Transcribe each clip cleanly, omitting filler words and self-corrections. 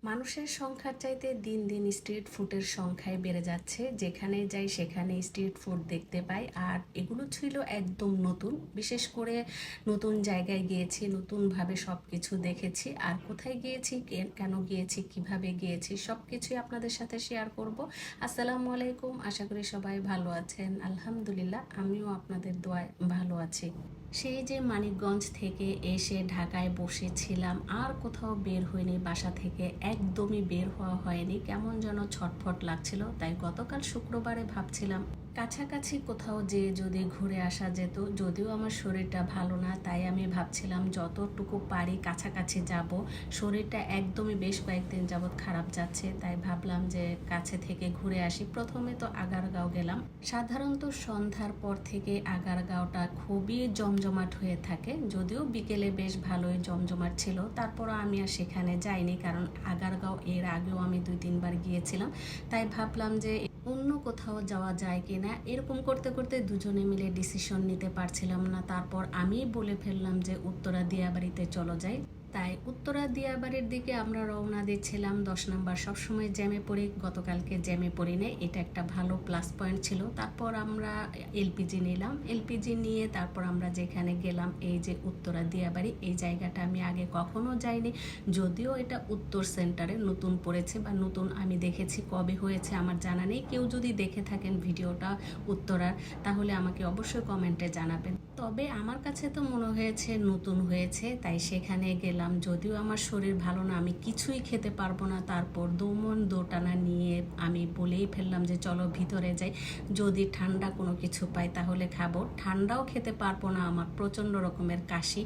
মানুষের সংখ্যার চাইতে দিন দিন স্ট্রিট ফুডের সংখ্যাই বেড়ে যাচ্ছে। যেখানে যাই সেখানে স্ট্রিট ফুড দেখতে পাই। আর এগুলো ছিল একদম নতুন, বিশেষ করে নতুন জায়গায় গিয়েছি, নতুনভাবে সব কিছু দেখেছি। আর কোথায় গিয়েছি, কেন গিয়েছি, কিভাবে গিয়েছি, সব কিছুই আপনাদের সাথে শেয়ার করব। আসসালামু আলাইকুম, আশা করি সবাই ভালো আছেন। আলহামদুলিল্লাহ, আমিও আপনাদের দোয়ায় ভালো আছি। সেই যে মানিকগঞ্জ থেকে এসে ঢাকায় বসেছিলাম, আর কোথাও বের হয়নি, বাসা থেকে একদমই বের হওয়া হয়নি, কেমন যেন ছটফট লাগছিল। তাই গতকাল শুক্রবারে ভাবছিলাম কাছাকাছি কোথাও যেয়ে যদি ঘুরে আসা যেত। যদিও আমার শরীরটা ভালো না, তাই আমি ভাবছিলাম যতটুকু পারি কাছাকাছি যাব। শরীরটা একদমই বেশ কয়েকদিন যাবৎ খারাপ যাচ্ছে, তাই ভাবলাম যে কাছে থেকে ঘুরে আসি। প্রথমে তো আগারগাঁও গেলাম। সাধারণত সন্ধ্যার পর থেকে আগারগাঁওটা খুবই জমজমাট হয়ে থাকে, যদিও বিকেলে বেশ ভালোই জমজমাট ছিল। তারপরও আমি আর সেখানে যাইনি, কারণ আগারগাঁও এর আগেও আমি 2-3 বার গিয়েছিলাম। তাই ভাবলাম যে অন্য কোথাও যাওয়া যায় কিনা। এরকম করতে করতে দুজনে মিলে ডিসিশন নিতে পারছিলাম না। তারপর আমি বলে ফেললাম যে উত্তরা দিয়াবাড়িতে চলো যাই। তাই উত্তরা দিয়াবাড়ির দিকে আমরা রওনা দিচ্ছিলাম। 10 নাম্বার সবসময় জ্যামে পড়ি, গতকালকে জ্যামে পড়ি নেই, এটা একটা ভালো প্লাস পয়েন্ট ছিল। তারপর আমরা এলপিজি নিলাম, এলপিজি নিয়ে তারপর আমরা যেখানে গেলাম, এই যে উত্তরা দিয়াবাড়ি, এই জায়গাটা আমি আগে কখনো যাইনি। যদিও এটা উত্তর সেন্টারে নতুন পড়েছে, বা নতুন আমি দেখেছি, কবে হয়েছে আমার জানা নেই। কেউ যদি দেখে থাকেন ভিডিওটা উত্তরার, তাহলে আমাকে অবশ্যই কমেন্টে জানাবেন। তবে আমার কাছে তো মনে হয়েছে নতুন হয়েছে, তাই সেখানে গেলাম। যদিও আমার শরীর ভালো না, আমি কিছুই খেতে পারবো না, তারপর দোমন দোটানা নিয়ে আমি বলেই ফেললাম যে চলো ভিতরে যাই, যদি ঠান্ডা কোনো কিছু পাই তাহলে খাবো। ঠান্ডাও খেতে পারবো না, আমার প্রচণ্ড রকমের কাশি।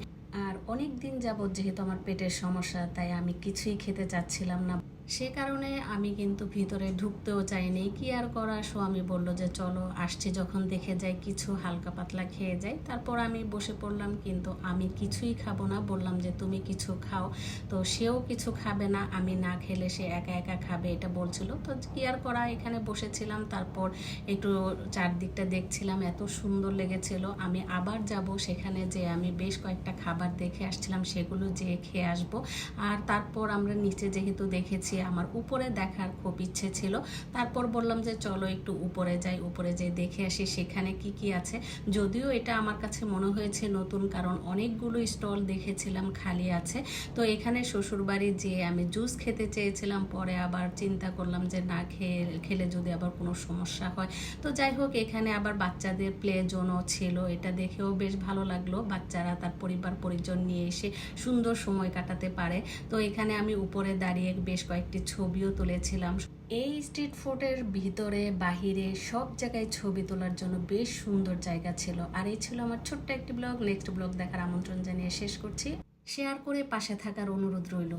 আর অনেক দিন যাবৎ যেহেতু আমার পেটের সমস্যা, তাই আমি কিছুই খেতে চাচ্ছিলাম না। সে কারণে আমি কিন্তু ভিতরে ঢুকতেও চাইনি। কি আর করা, স্বামী বলল যে চলো, আসছি যখন দেখে যাই, কিছু হালকা পাতলা খেয়ে যাই। তারপর আমি বসে পড়লাম, কিন্তু আমি কিছুই খাবো না। বললাম যে তুমি কিছু খাও, তো সেও কিছু খাবে না। আমি না খেলে সে একা একা খাবে, এটা বলছিল। তো কি আর করা, এখানে বসেছিলাম। তারপর একটু চারদিকটা দেখছিলাম, এত সুন্দর লেগেছিল। আমি আবার যাব সেখানে, যে আমি বেশ কয়েকটা খাবার দেখে আসছিলাম, সেগুলো যেয়ে খেয়ে আসবো। আর তারপর আমরা নিচে যেহেতু দেখেছি, আমার উপরে দেখার খুব ইচ্ছে ছিল। তারপর বললাম যে চলো একটু উপরে যাই, উপরে যেয়ে দেখে আসি সেখানে কি কি আছে। যদিও এটা আমার কাছে মনে হয়েছে নতুন, কারণ অনেকগুলো স্টল দেখেছিলাম খালি আছে। তো এখানে শ্বশুরবাড়ি যেয়ে আমি জুস খেতে চেয়েছিলাম, পরে আবার চিন্তা করলাম যে না খেলে যদি আবার কোনো সমস্যা হয়। তো যাই হোক, এখানে আবার বাচ্চাদের প্লে জোনও ছিল, এটা দেখেও বেশ ভালো লাগলো। বাচ্চারা তার পরিবার পরিজন নিয়ে এসে সুন্দর সময় কাটাতে পারে। তো এখানে আমি উপরে দাঁড়িয়ে বেশ কয়েকটি ছবিও তুলেছিলাম। এই স্ট্রিট ফুডের ভিতরে বাহিরে সব জায়গায় ছবি তোলার জন্য বেশ সুন্দর জায়গা ছিল। আর এই ছিল আমার ছোট্ট একটি ব্লগ। নেক্সট ব্লগ দেখার আমন্ত্রণ জানিয়ে শেষ করছি। শেয়ার করে পাশে থাকার অনুরোধ রইল।